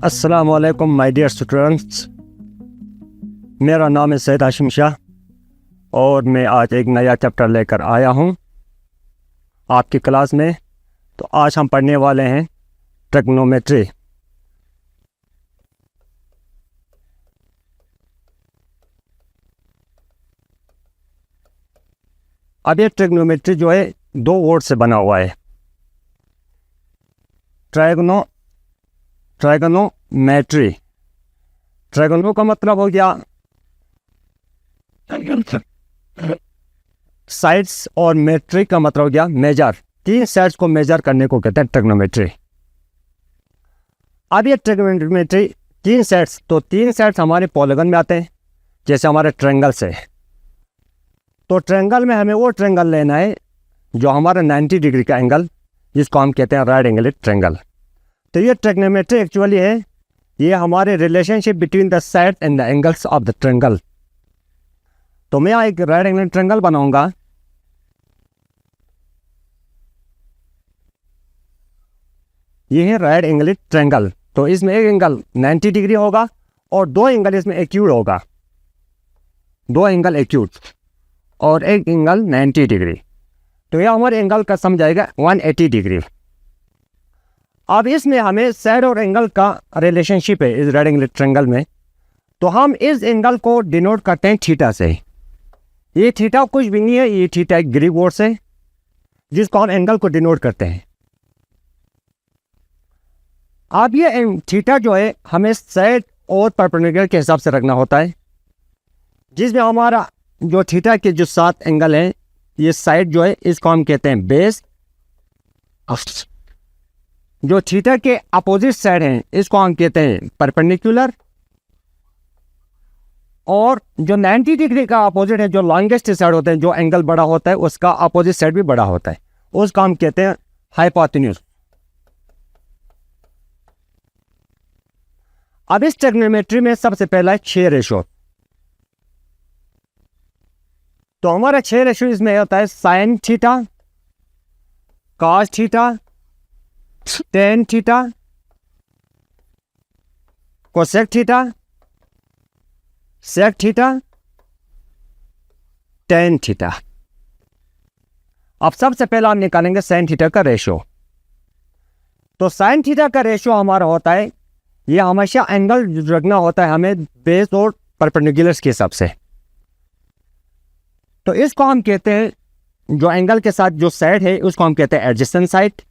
अस्सलाम वालेकुम my dear students, मेरा नाम है सैयद हाशिम शाह और मैं आज एक नया चैप्टर लेकर आया हूँ आपकी क्लास में। तो आज हम पढ़ने वाले हैं ट्रिग्नोमेट्री। अब ये ट्रिग्नोमेट्री जो है दो वर्ड से बना हुआ है। ट्राइगोनोमेट्री, ट्राइगोनो का मतलब हो गया साइड्स और मेट्री का मतलब हो गया मेजर। तीन साइड्स को मेजर करने को कहते हैं ट्रिग्नोमेट्री। अब ये ट्रिग्नोमेट्री तीन साइड्स, तो तीन साइड्स हमारे पॉलीगन में आते हैं, जैसे हमारे ट्रायंगल से। तो ट्रायंगल में हमें वो ट्रायंगल लेना है जो हमारा 90 डिग्री का एंगल, जिसको हम कहते हैं राइट एंगल ट्रायंगल। तो ये ट्रिग्नोमेट्री एक्चुअली है, ये हमारे relationship between the side and the angles of the triangle. तो मैं यहाँ एक राइट एंगल ट्रायंगल बनाऊंगा। ये है राइट एंगल ट्रायंगल। तो इसमें एक एंगल 90 डिग्री होगा और दो एंगल इसमें एक्यूट होगा, दो एंगल एक्यूट और एक एंगल 90 डिग्री। तो यह हमारे एंगल का समझाएगा 180 डिग्री। अब इसमें हमें साइड और एंगल का रिलेशनशिप है इस राइट एंगल ट्रायंगल में। तो हम इस एंगल को डिनोट करते हैं थीटा से। ये थीटा कुछ भी नहीं है, ये थीटा एक ग्रीक वर्ड है जिसको हम एंगल को डिनोट करते हैं। अब ये थीटा जो है हमें साइड और परपेंडिकुलर के हिसाब से रखना होता है, जिसमें हमारा जो थीटा के जो 7 एंगल हैं, ये साइड जो है इसको हम कहते हैं बेस। जो थीटा के अपोजिट साइड हैं इसको हम कहते हैं परपेंडिकुलर। और जो 90 डिग्री का अपोजिट है, जो लॉन्गेस्ट साइड होते हैं, जो एंगल बड़ा होता है, उसका अपोजिट साइड भी बड़ा होता है, उसका हम कहते हैं हाइपोटेन्यूज। अब इस ट्रिग्नोमेट्री में सबसे पहला है 6 रेशो। तो हमारा 6 रेशो इसमें होता है sine theta, cos theta, tan theta, cosec theta, sec theta, tan theta. अब सबसे पहला हम निकालेंगे साइन थीटा का रेशो। तो साइन थीटा का रेशो हमारा होता है, ये हमेशा एंगल रखना होता है हमें बेस और परपेंडिकुलर्स के हिसाब से। तो इसको हम कहते हैं, जो एंगल के साथ जो साइड है उसको हम कहते हैं एडजेसेंट साइड।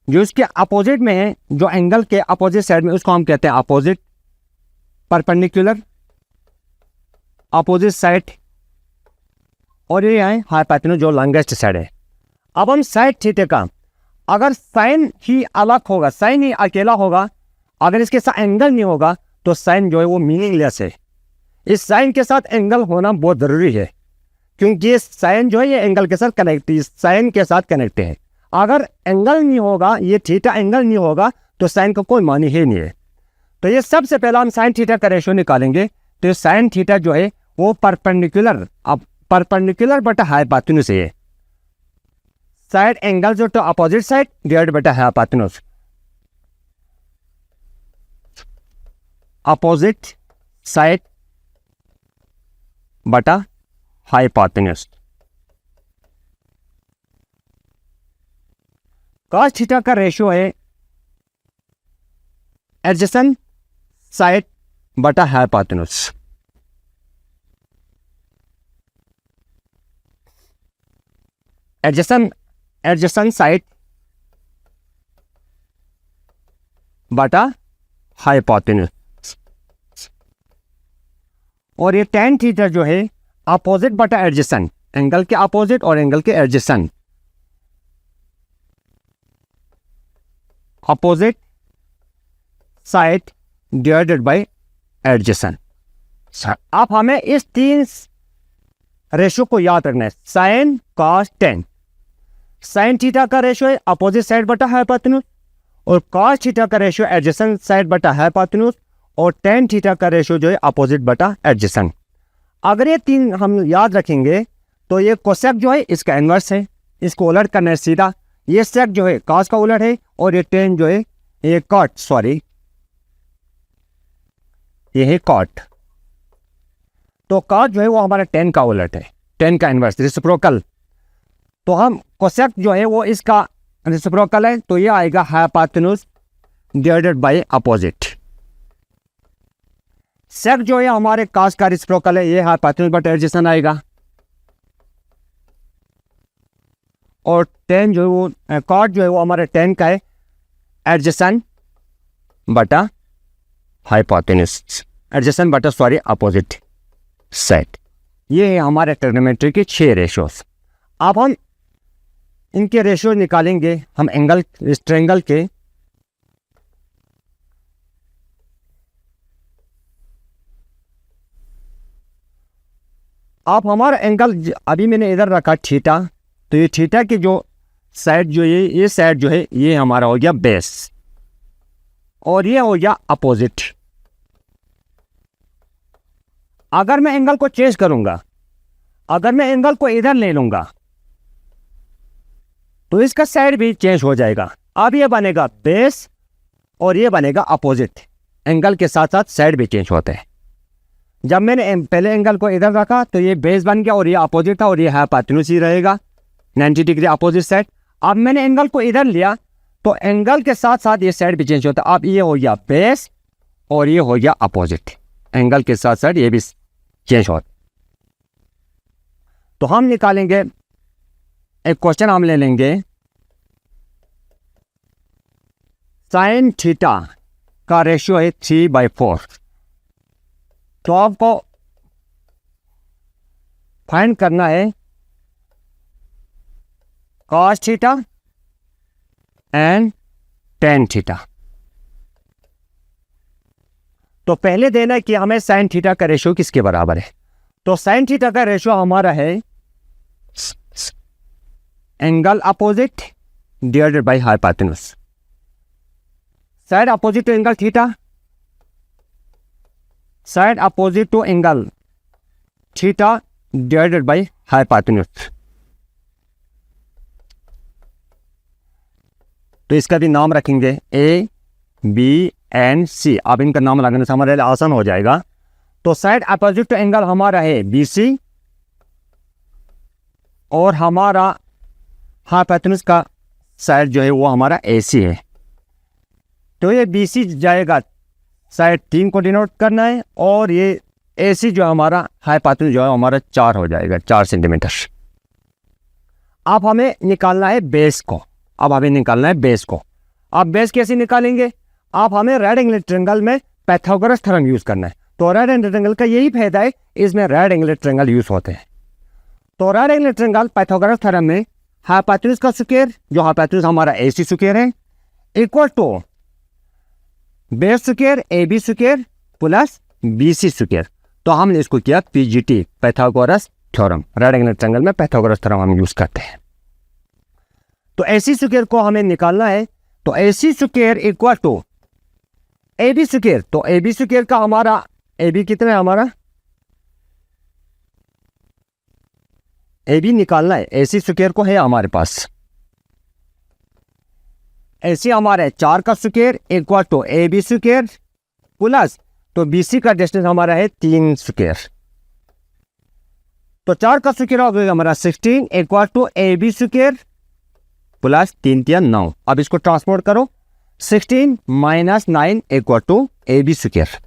जो इसके अपोजिट में है, जो एंगल के अपोजिट साइड में, उसको हम कहते हैं अपोजिट परपेंडिकुलर, अपोजिट साइड। और ये है हाइपोटेन्यूज, जो लॉन्गेस्ट साइड है। अब हम साइड थीटा का, अगर साइन ही अलग होगा, साइन ही अकेला होगा, अगर इसके साथ एंगल नहीं होगा, तो साइन जो है वो मीनिंगलेस है। इस साइन के साथ एंगल होना बहुत ज़रूरी है, क्योंकि ये साइन जो है ये एंगल के साथ कनेक्ट, साइन के साथ कनेक्ट है। अगर एंगल नहीं होगा, ये थीटा एंगल नहीं होगा, तो साइन का कोई मानी ही नहीं है। तो ये सबसे पहला हम साइन थीटा का रेशो निकालेंगे। तो ये साइन थीटा जो है वो परपेंडिकुलर, अब परपेंडिकुलर बटा हाइपोटेन्यूज है। साइड एंगल जो तो अपोजिट साइड डिवाइड बटा हाइपोटेन्यूज, अपोजिट साइड बटा हाइपोटेन्यूज। कॉस थीटा का रेशियो है एडजेसेंट साइड बटा हाइपोटेन्यूज। एडजेसेंट साइड बटा हाइपोटेन्यूज। और ये टेन थीटा जो है अपोजिट बटा एडजेसेंट, एंगल के अपोजिट और एंगल के adjacent, opposite side divided by adjacent. अब हमें इस 3 रेशो को याद रखना है, sine cos tan. Sign theta का रेशो है अपोजिट साइड बटा हाइपोटेन्यूज, और कॉस थीटा का रेशो एडजेसेंट साइड बटा हाइपोटेन्यूज, और टेन थीटा का रेशो जो है अपोजिट बटा एडजेसेंट। अगर ये 3 हम याद रखेंगे तो ये कोसेक जो है इसका इन्वर्स है, इसको उलट करना है सीधा, ये सेक जो है कास का उलट है, और ये टेन जो है ये कॉट, सॉरी ये है कॉट। तो कॉट जो है वो हमारा टेन का उलट है, टेन का इन्वर्स रेसिप्रोकल। तो हम कोसेक जो है वो इसका रेसिप्रोकल है, तो ये आएगा हाइपोटेन्यूज डिवाइडेड बाय अपोजिट। सेक जो है हमारे कास का रेसिप्रोकल है, ये हाइपोटेन्यूज बट एडजेसेंट आएगा। और टेन जो है वो कॉट जो है वो हमारे टेन का है, एडजेसेंट बटा हाइपोटेन्यूज, एडजेसेंट बटा सॉरी अपोजिट साइड। ये है हमारे ट्रिग्नोमेट्री के 6 रेशियोज। अब हम इनके रेशियो निकालेंगे, हम एंगल इस ट्रायंगल के। आप हमारा एंगल अभी मैंने इधर रखा थीटा, तो ये थीटा की जो साइड जो ये साइड जो है ये हमारा हो गया बेस, और ये हो गया अपोजिट। अगर मैं एंगल को चेंज करूंगा, अगर मैं एंगल को इधर ले लूंगा तो इसका साइड भी चेंज हो जाएगा। अब ये बनेगा बेस और ये बनेगा अपोजिट। एंगल के साथ साथ साइड भी चेंज होते हैं। जब मैंने पहले एंगल को इधर रखा तो ये बेस बन गया और ये अपोजिट था, और ये हाइपोटेन्यूज ही रहेगा 90 डिग्री अपोजिट साइड। अब मैंने एंगल को इधर लिया तो एंगल के साथ साथ ये साइड भी चेंज होता है। अब ये हो गया बेस और ये हो गया अपोजिट, एंगल के साथ साथ ये भी चेंज होता। तो हम निकालेंगे एक क्वेश्चन, हम ले लेंगे साइन थीटा का रेशियो है 3/4। तो आपको फाइंड करना है cos theta and tan theta. तो पहले देना है कि हमें साइन थीटा का रेशियो किसके बराबर है। तो साइन थीटा का रेशियो हमारा है angle opposite divided by hypotenuse. Side opposite to angle theta, side opposite to angle theta divided by hypotenuse. तो इसका भी नाम रखेंगे ए बी एंड सी। अब इनका नाम लगाने से हमारे लिए आसान हो जाएगा। तो साइड अपोजिट टू एंगल हमारा है बी सी, और हमारा हाइपोटेन्यूज का साइड जो है वो हमारा ए सी है। तो ये बी सी जाएगा, साइड 3 को डिनोट करना है, और ये ए सी जो हमारा हाइपोटेन्यूज जो है हमारा 4 हो जाएगा, 4 सेंटीमीटर। अब हमें निकालना है बेस को। अब हमें निकालना है बेस को। अब बेस कैसे निकालेंगे? आप हमें राइट एंगल ट्रायंगल में पाइथागोरस थ्योरम यूज करना है। तो राइट एंगल ट्रायंगल का यही फायदा है, इसमें राइट एंगल ट्रायंगल यूज होते हैं। तो right angle triangle Pythagoras theorem में हाइपोटेन्यूज का स्क्वायर, जो हाइपोटेन्यूज हमारा एसी स्क्वायर है, equal to base square AB square plus BC square. तो हमने इसको किया PGT, Pythagoras theorem. Right angle triangle में पाइथागोरस थ्योरम हम यूज करते हैं। तो एसी स्क्वायर को हमें निकालना है। तो AC square equal to AB square. तो एबी स्क्वायर का हमारा एबी कितना है, हमारा एबी निकालना है। एसी स्क्वायर को है हमारे पास, एसी हमारा है 4 का square equal to AB square plus, तो बीसी का डिस्टेंस हमारा है 3 स्क्वायर। तो 4 का स्क्वायर हो गया हमारा 16 equal to AB square plus 3 3 9। अब इसको ट्रांसपोर्ट करो, 16 minus 9 equal to AB square.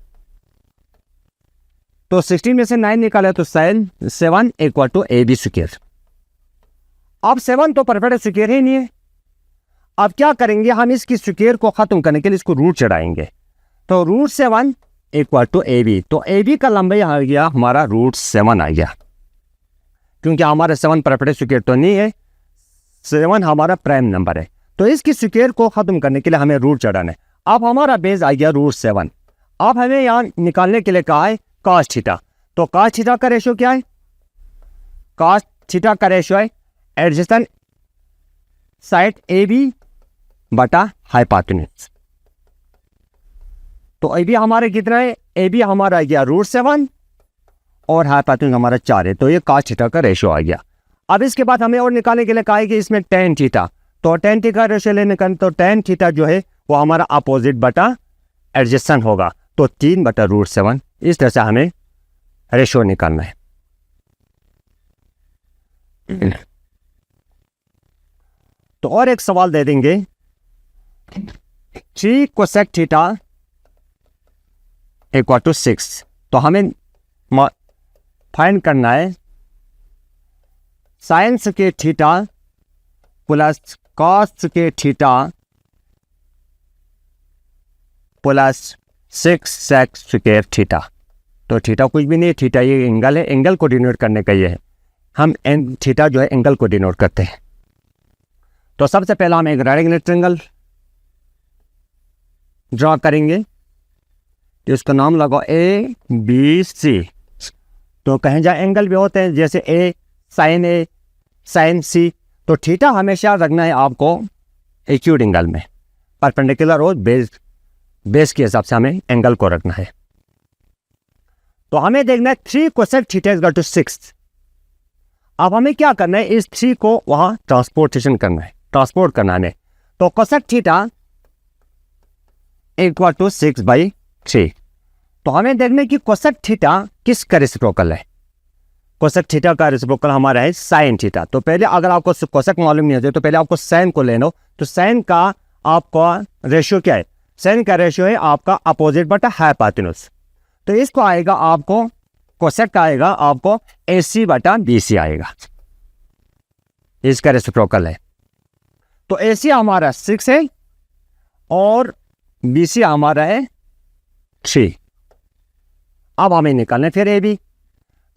तो 16 में से 9 निकाले तो 7 इक्वल टू एबी स्क्वायर। अब 7 तो परफेक्ट स्क्वायर ही नहीं है। अब क्या करेंगे, हम इसकी स्क्वायर को खत्म करने के लिए इसको रूट चढ़ाएंगे। तो √7 इक्वल टू एबी। तो एबी का लंबाई आ गया हमारा √7 आ गया, क्योंकि हमारा 7 परफेक्ट स्क्वायर तो नहीं है, 7 हमारा प्राइम नंबर है। तो इसकी स्क्वायर को खत्म करने के लिए हमें रूट चढ़ाना है। अब हमारा बेस आ गया √7। अब हमें यहाँ निकालने के लिए कहा है कॉस थीटा। तो कॉस थीटा का रेशियो क्या है? कॉस थीटा का रेशियो है एडजेसेंट साइड ए बी बटा हाइपोटेन्यूज। तो ए बी हमारे कितना है? ए बी हमारा आ गया √7 और हाइपोटेन्यूज हमारा 4 है। तो ये कॉस थीटा का रेशियो आ गया। अब इसके बाद हमें और निकालने के लिए कहा है कि इसमें टेन थीटा। तो टेन थीटा का रेशियो लेने का तो टेन थीटा जो है वो हमारा अपोजिट बटा एडजेसेंट होगा, तो 3/√7। इस तरह से हमें रेशियो निकालना है। तो और एक सवाल दे देंगे, 3 कोसेक थीटा इक्वल टू 6। तो हमें फाइंड करना है sine square theta plus cos square theta plus 6 sec square theta. तो थीटा कुछ भी नहीं है, थीटा ये एंगल है, एंगल को डिनोट करने का ये है, हम थीटा जो है एंगल को डिनोट करते हैं। तो सबसे पहला हम एक राइट एंगल ट्रायंगल ड्रॉ करेंगे, तो इसका नाम लगाओ ABC। तो कहीं जहाँ एंगल भी होते हैं जैसे ए साइन सी, तो थीटा हमेशा रखना है आपको एक्यूट एंगल में, परपेंडिकुलर और बेस के हिसाब से हमें एंगल को रखना है। तो हमें देखना है 3 कोसेक थीटा इक्वल टू 6। अब हमें क्या करना है, इस 3 को वहां ट्रांसपोर्ट करना है। तो कोसेक थीटा इक्वल टू 6/3। तो हमें देखना है कि कोसेक थीटा किसका रेसिप्रोकल है। कोसेक थीटा का रेसिप्रोकल हमारा है साइन थीटा। तो पहले अगर आपको कोसेक मालूम नहीं होता तो पहले आपको साइन को ले लो। तो साइन का आपका रेशियो क्या है, साइन का रेशियो है आपका अपोजिट बटा हाइपोटेन्यूज। तो इसको आएगा आपको कोसेक का आएगा आपको AC/BC आएगा, इसका रेसिप्रोकल है। तो AC हमारा 6 है और BC हमारा है 3। अब हमें निकालना है फिर AB।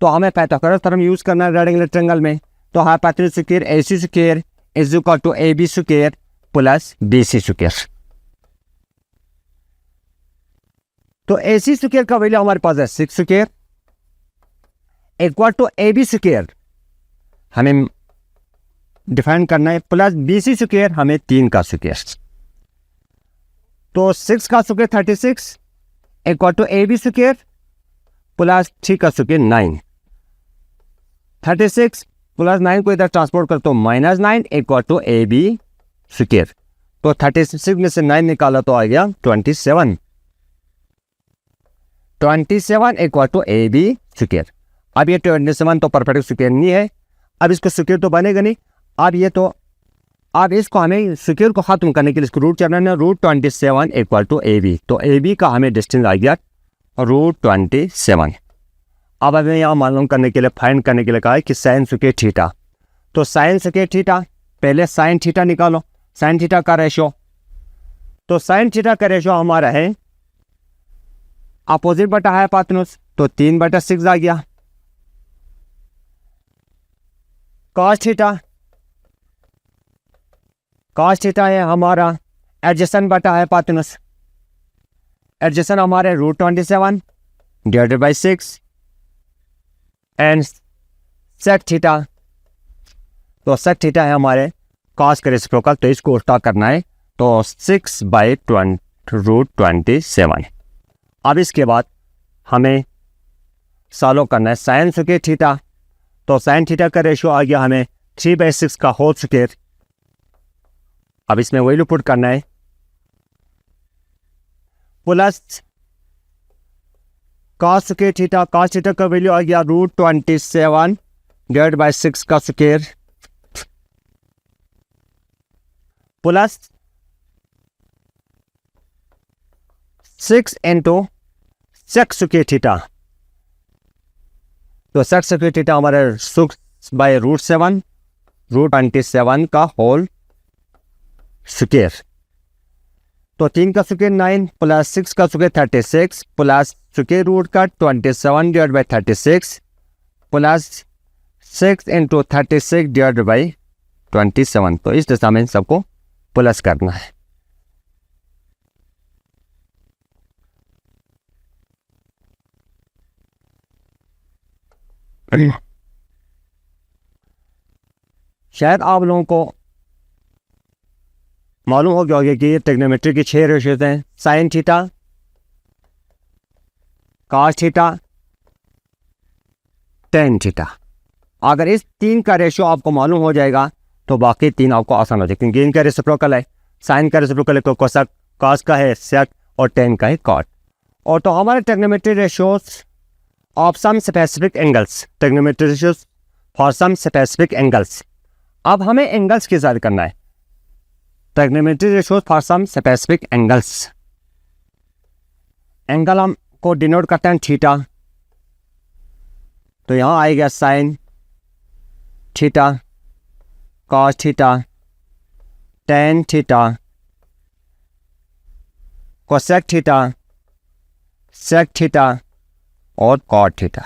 तो हमें पाइथागोरस थ्योरम यूज करना है राइट एंगल ट्रायंगल में। तो hypotenuse square AC square is equal to AB square plus BC square. तो AC स्क्वायर का वैल्यू हमारे पास है 6 square equal to AB square हमें डिफाइन करना है प्लस BC स्क्वायर हमें 3 का स्क्वायर। तो 6 का square 36 equal to AB square plus 3 का स्क्वायर 9। 36 प्लस 9 को इधर ट्रांसपोर्ट कर तो -9 इक्वल टू AB स्क्वायर। तो 36 में से 9 निकाला तो आ गया 27 इक्वल टू AB स्क्वायर। अब ये 27 तो परफेक्ट स्क्वायर नहीं है, अब इसको स्क्वायर तो बनेगा नहीं। अब इसको हमें स्क्वायर को खत्म करने के लिए इसको रूट चलाना है, √27 इक्वल टू AB। तो AB का हमें डिस्टेंस आ गया √27। अब हमें यहाँ मालूम करने के लिए फाइंड करने के लिए कहा है कि साइन स्क्वायर थीटा। तो साइन स्क्वायर थीटा पहले साइन थीटा निकालो, साइन थीटा का रेशियो। तो साइन थीटा का रेशियो हमारा है अपोजिट बटा हाइपोटेन्यूज, तो 3/6 आ गया। कॉस थीटा है हमारा एडजेसेंट बटा हाइपोटेन्यूज, एडजेसेंट हमारे √27 divided by 6 and sec theta. तो सेक थीटा है हमारे कॉस के रेसिप्रोकल, तो इसको उल्टा करना है तो 6/√27। अब इसके बाद हमें सॉल्व करना है साइन स्क्वायर थीटा। तो साइन थीटा का रेशियो आ गया हमें 3/6 का होल स्क्वायर। अब इसमें वैल्यू पुट करना है plus cos square theta, cos theta का वैल्यू आ गया √27 डिवाइड बाई 6 का square plus 6 into sec square theta. तो सेक स्क्वायर थीटा हमारे 6/√7 √27 का होल स्क्वायर। तो 3 का स्क्वायर 9 प्लस 6 का स्क्वायर 36 प्लस स्क्वायर रूट का 27 divide by 36 plus 6 into 36 divide by 27। तो इस दिशा में सबको प्लस करना है। शायद आप लोगों को मालूम हो गया होगा कि ट्रिग्नोमेट्री की 6 रेशियोज हैं, sine theta, cos theta, tan theta. अगर इस 3 का रेशियो आपको मालूम हो जाएगा तो बाकी 3 आपको आसान हो जाए, क्योंकि इनका रेसिप्रोकल है, साइन का रेसिप्रोकल है कोसेक, कॉस का है सेक और टेन का है कॉट। और तो हमारे trigonometry ratios of some specific angles, trigonometry ratios for some specific angles. अब हमें एंगल्स की ज्यादा करना है, trigonometry ratios for some specific angles. Angle हम को डिनोट करते हैं थीटा, तो यहाँ आएगा sine theta, cos theta, tan theta, cosec theta, sec theta और कॉट थीटा।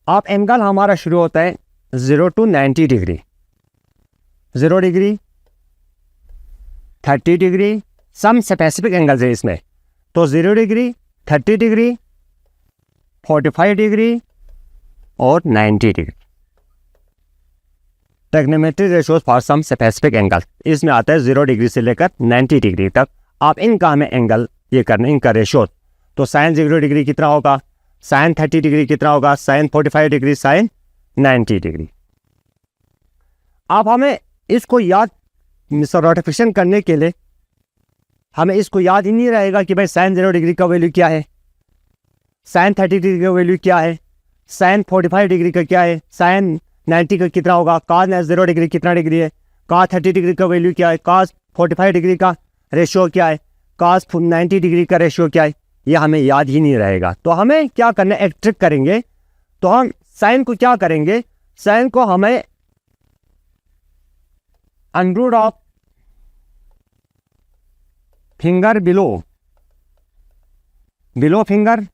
अब एंगल हमारा शुरू होता है 0 to 90 degree, 0 degree, 30 degree, some specific angles है इसमें, तो 0 डिग्री, 30 डिग्री, 45 डिग्री और 90 degree. Trigonometry ratios for some specific angle, इसमें आता है 0 डिग्री से लेकर 90 डिग्री तक। आप इनका हमें एंगल ये करना, इनका रेशियो, तो साइन 0 डिग्री कितना होगा, साइन 30 डिग्री कितना होगा, साइन 45 डिग्री, साइन 90 डिग्री। अब हमें इसको याद नोटिफिकेशन करने के लिए हमें इसको याद ही नहीं रहेगा कि भाई साइन 0 डिग्री का वैल्यू क्या है, साइन 30 डिग्री का वैल्यू क्या है, साइन 45 डिग्री का क्या है, साइन 90 का कितना होगा, कॉस 0 डिग्री कितना डिग्री है, कॉस 30 डिग्री का वैल्यू क्या है, कॉस 45 डिग्री का रेशियो क्या है, कॉस 90 डिग्री का रेशियो क्या है, ये हमें याद ही नहीं रहेगा। तो हमें क्या करना है, एक ट्रिक करेंगे। तो हम साइन को क्या करेंगे, साइन को हमें under of finger below finger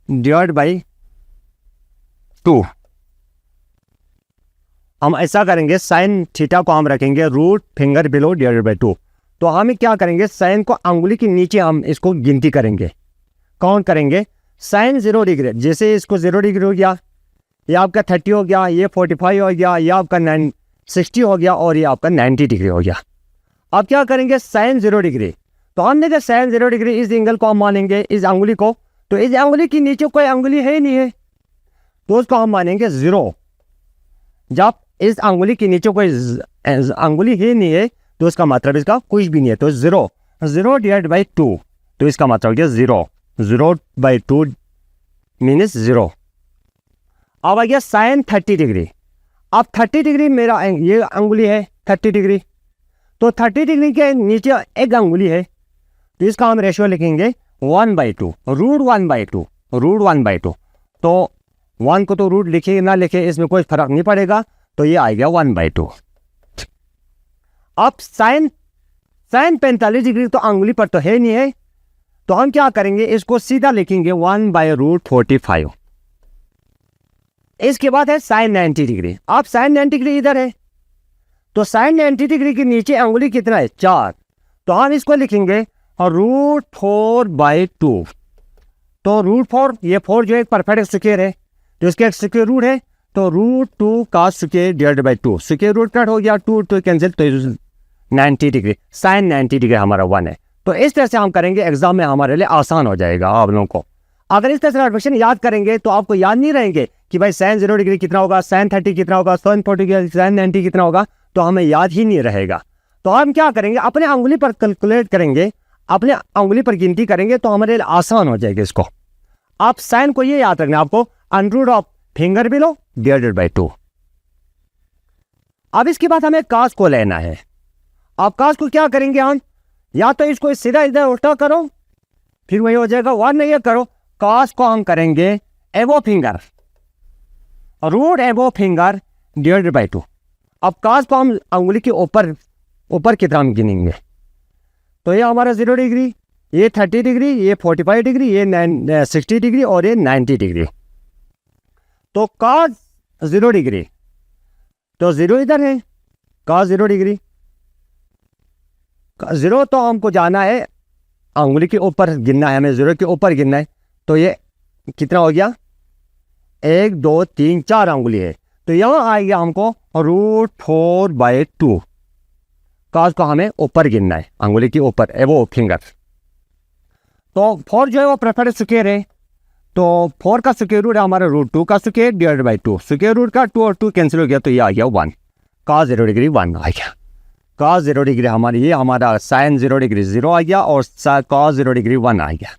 divide by 2, हम ऐसा करेंगे, साइन थीटा को हम रखेंगे root finger below divided by 2। तो हम क्या करेंगे, साइन को अंगुली के नीचे हम इसको गिनती करेंगे, काउंट करेंगे। साइन 0 डिग्री, जैसे इसको 0 डिग्री हो गया, ये आपका 30 हो गया, ये 45 हो गया, ये आपका 60 हो गया और ये आपका 90 डिग्री हो गया। अब क्या करेंगे, साइन 0 डिग्री, तो हमने कहा साइन 0 डिग्री इस एंगल को हम मानेंगे, इस अंगुली को, तो इस अंगुली के नीचे कोई अंगुली है ही नहीं है, तो उसको हम मानेंगे 0। जब इस अंगुली के नीचे कोई अंगुली ही नहीं है तो इसका मतलब इसका कुछ भी नहीं है, तो 0 डिवाइड बाई 2, तो इसका मतलब हो गया 0 बाई 2 मीन्स 0। अब आ गया साइन 30 डिग्री, अब 30 डिग्री मेरा ये अंगुली है 30 डिग्री, तो 30 डिग्री के नीचे एक अंगुली है, तो इसका हम रेशियो लिखेंगे 1/2, रूट 1/2, रूट 1/2। तो 1 को तो रूट लिखे ना लिखे इसमें कोई फर्क नहीं पड़ेगा, तो ये आ गया 1/2। अब साइन 45 डिग्री तो अंगुली पर तो है नहीं है, तो हम क्या करेंगे, इसको सीधा लिखेंगे 1/√45। इसके बाद है साइन 90 डिग्री। अब साइन 90 डिग्री इधर है, तो साइन 90 डिग्री के नीचे अंगुली कितना है, 4, तो हम इसको लिखेंगे √4/2। तो √4, ये 4 जो है परफेक्ट स्क्वायर है, तो इसका स्क्वायर रूट है, तो √2 का square divided by 2, square root cut हो गया, 2 तो कैंसिल, तो 90 डिग्री, साइन 90 डिग्री हमारा 1 है। तो इस तरह से हम करेंगे, एग्जाम में हमारे लिए आसान हो जाएगा आप लोगों को। अगर इस तरह से नोटिफिकेशन याद करेंगे तो आपको याद नहीं रहेंगे कि भाई साइन 0 डिग्री कितना होगा, साइन 30 कितना होगा, साइन 40, साइन 90 कितना होगा, तो हमें याद ही नहीं रहेगा। तो हम क्या करेंगे, अपने अंगुली पर कैलकुलेट करेंगे, अपने अंगुली पर गिनती करेंगे, तो हमारे लिए आसान हो जाएगा इसको। आप साइन को ये याद रखना आपको, under of finger below divided by 2। अब इसके बाद हमें कास को लेना है। अब कास को क्या करेंगे हम, या तो इसको सीधा इधर उल्टा करो, फिर वही हो जाएगा 1, ये करो, कास को हम करेंगे एबो फिंगर, रूट एबो फिंगर डिवाइडेड बाई 2। अब कास को हम अंगुली के ऊपर की तरफ गिनेंगे, तो ये हमारा 0 डिग्री, ये 30 डिग्री, ये 45 डिग्री, ये 60 डिग्री और ये 90 डिग्री। तो cos 0 डिग्री, तो 0 इधर है, cos 0 डिग्री, 0 तो हमको जाना है, अंगुली के ऊपर गिनना है, हमें 0 के ऊपर गिनना है, तो ये कितना हो गया, 1 2 3 4 अंगुली है, तो यहाँ आएगा हमको √4/2। cos को हमें ऊपर गिनना है, अंगुली के ऊपर, वो फिंगर। तो 4 जो है वो प्रेफर्ड स्क्वायर है, तो 4 का स्क्वायर रूट है हमारा √2 का square divided by 2, square root का 2 और 2 कैंसिल हो गया तो ये आ गया 1, cos 0 डिग्री 1 आ गया। cos 0 डिग्री हमारी ये हमारा sin 0 डिग्री 0 आ गया और cos 0 डिग्री 1 आ गया।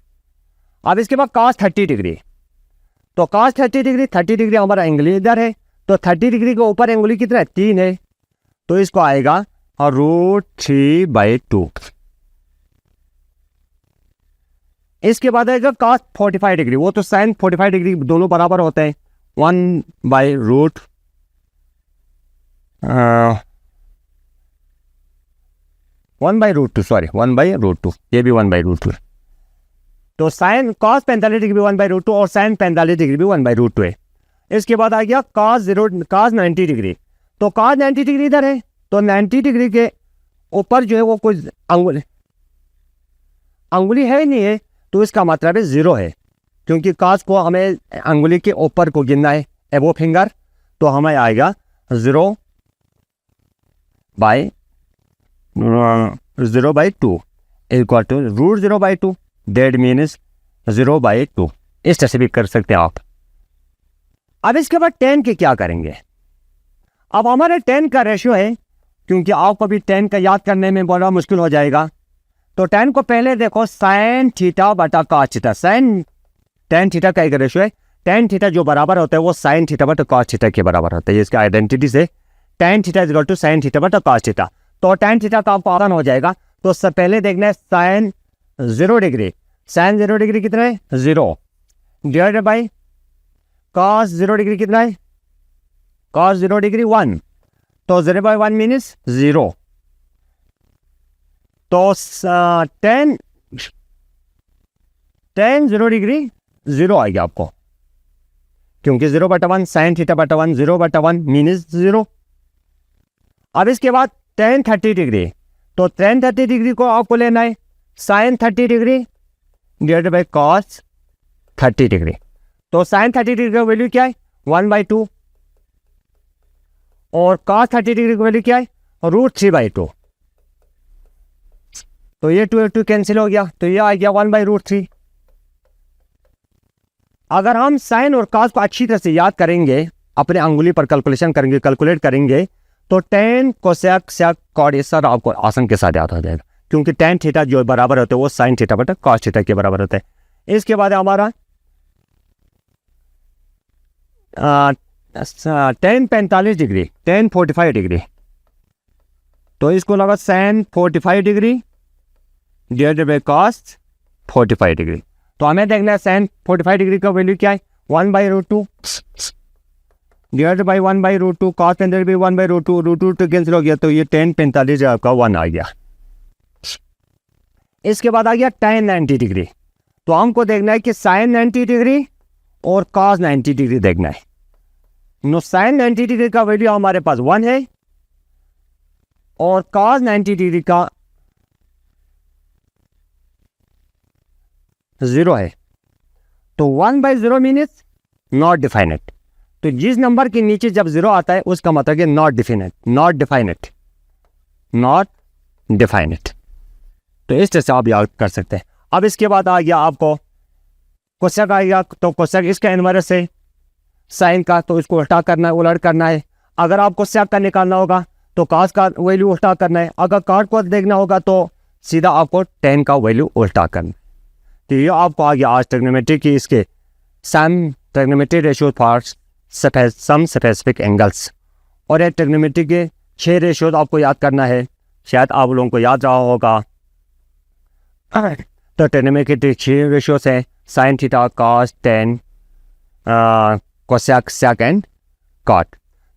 अब इसके बाद cos 30 डिग्री, तो cos 30 डिग्री हमारा एंगल इधर है, तो 30 डिग्री के ऊपर एंगल कितना है 3 है, तो इसको आएगा √3/2। इसके बाद आएगा cos 45 डिग्री, वो तो sin 45 डिग्री दोनों बराबर होते हैं, 1/√2 ये भी 1/√2। तो sin cos 45 डिग्री भी 1/√2 और sin 45 डिग्री भी 1/√2 है। इसके बाद आ गया cos 90 डिग्री, तो cos 90 डिग्री इधर है, तो 90 डिग्री के ऊपर जो है वो कोई अंगुली है नहीं है, तो इसका मतलब है 0 है, क्योंकि cos को हमें अंगुली के ऊपर को गिनना है एबो फिंगर, तो हमें आएगा 0/2 इक्वल टू √0/2, दैट मीन्स 0/2। इस तरह से भी कर सकते हैं आप। अब इसके बाद tan के क्या करेंगे? अब हमारे tan का रेशियो है, क्योंकि आपको भी tan का याद करने में बड़ा मुश्किल हो जाएगा, तो tan को पहले देखो sin थीटा बटा cos थीटा, tan थीटा का एक रेशियो है, tan थीटा जो बराबर होता है वो sin थीटा बटा cos थीटा के बराबर होता है। इसके आइडेंटिटी से tan theta equal to sin theta बटा cos थीटा, तो tan थीटा का आपको आसान हो जाएगा। तो सब पहले देखना है sin 0 डिग्री, sin 0 डिग्री कितना है 0 डिवाइडेड बाई cos 0 डिग्री कितना है cos 0 डिग्री 1, तो 0/1 मीन्स 0, तो tan 0 डिग्री 0 आएगा आपको, क्योंकि 0/1 sin थीटा बटा 1 0/1 मीन्स 0। अब इसके बाद tan 30 डिग्री, तो tan 30 डिग्री को आपको लेना है sin 30 degree divided by cos 30 degree, तो sin 30 डिग्री का वैल्यू क्या है 1/2 और cos 30 डिग्री का वैल्यू क्या है √3/2, तो ये 2 कैंसिल हो गया, तो ये आ गया 1/√3। अगर हम साइन और cos को अच्छी तरह से याद करेंगे, अपने अंगुली पर कैलकुलेट करेंगे, तो tan cosec sec cot ये सब आपको आसान के साथ याद हो जाएगा, क्योंकि tan थीटा जो बराबर होते हैं वो sin थीटा बटा cos थीटा के बराबर होते हैं। इसके बाद हमारा tan 45 डिग्री, tan 45 डिग्री, तो इसको लगा sin 45 degree divided by cos 45 degree, तो हमें देखना है sin 45 डिग्री का वैल्यू क्या है 1/√2 डिवाइडेड बाई 1/√2, cos 45 भी 1/√2, √2 तो कैंसिल हो गया, तो ये tan 45 आपका 1 आ गया। इसके बाद आ गया tan 90 डिग्री, तो हमको देखना है कि sin 90 डिग्री और cos 90 डिग्री देखना है। नो sin 90 डिग्री का वैल्यू हमारे पास 1 है और cos 90 डिग्री का 0 है, तो 1/0 मीन्स नॉट डिफाइनेट, तो जिस नंबर के नीचे जब 0 आता है उसका मतलब है नॉट डिफाइनेट, तो इस तरह से आप याद कर सकते हैं। अब इसके बाद आ गया आपको कोसेक आ गया, तो कोसेक इसका इनवर्स है साइन का, तो इसको उल्टा करना है, उलट करना है। अगर आपको सेक का निकालना होगा तो cos का वैल्यू उल्टा करना है, अगर cot को देखना होगा तो सीधा आपको tan का वैल्यू उल्टा करना है। तो ये आपको आ गया आज ट्रिग्नोमेट्री की इसके some trigonometry ratio for some specific angles, और ये ट्रिग्नोमेट्री के 6 रेशियोज आपको याद करना है, शायद आप लोगों को याद रहा होगा। तो ट्रिग्नोमेट्री के 6 रेशियोज हैं sine theta cos tan cosec sec and cot.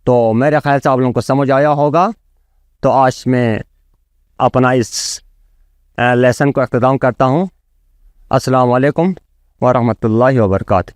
तो मेरे ख्याल से आप लोगों को समझ आया होगा। तो आज मैं अपना इस लेसन को अख्ताम करता हूँ। अस्सलाम वालेकुम व रहमतुल्लाहि व बरकातहू।